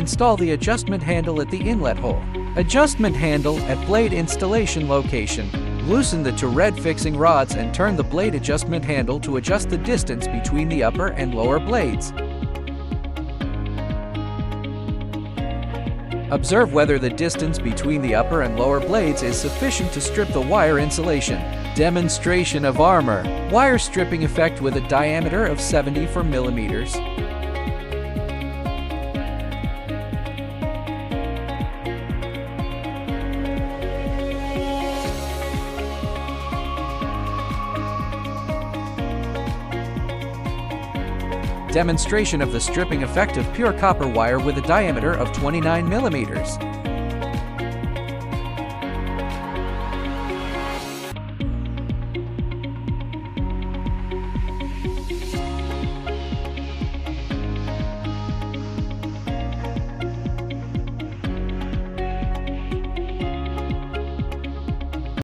Install the adjustment handle at the inlet hole. Adjustment handle at blade installation location. Loosen the two-red fixing rods and turn the blade adjustment handle to adjust the distance between the upper and lower blades. Observe whether the distance between the upper and lower blades is sufficient to strip the wire insulation. Demonstration of armor. Wire stripping effect with a diameter of 74 millimeters. Demonstration of the stripping effect of pure copper wire with a diameter of 29 millimeters.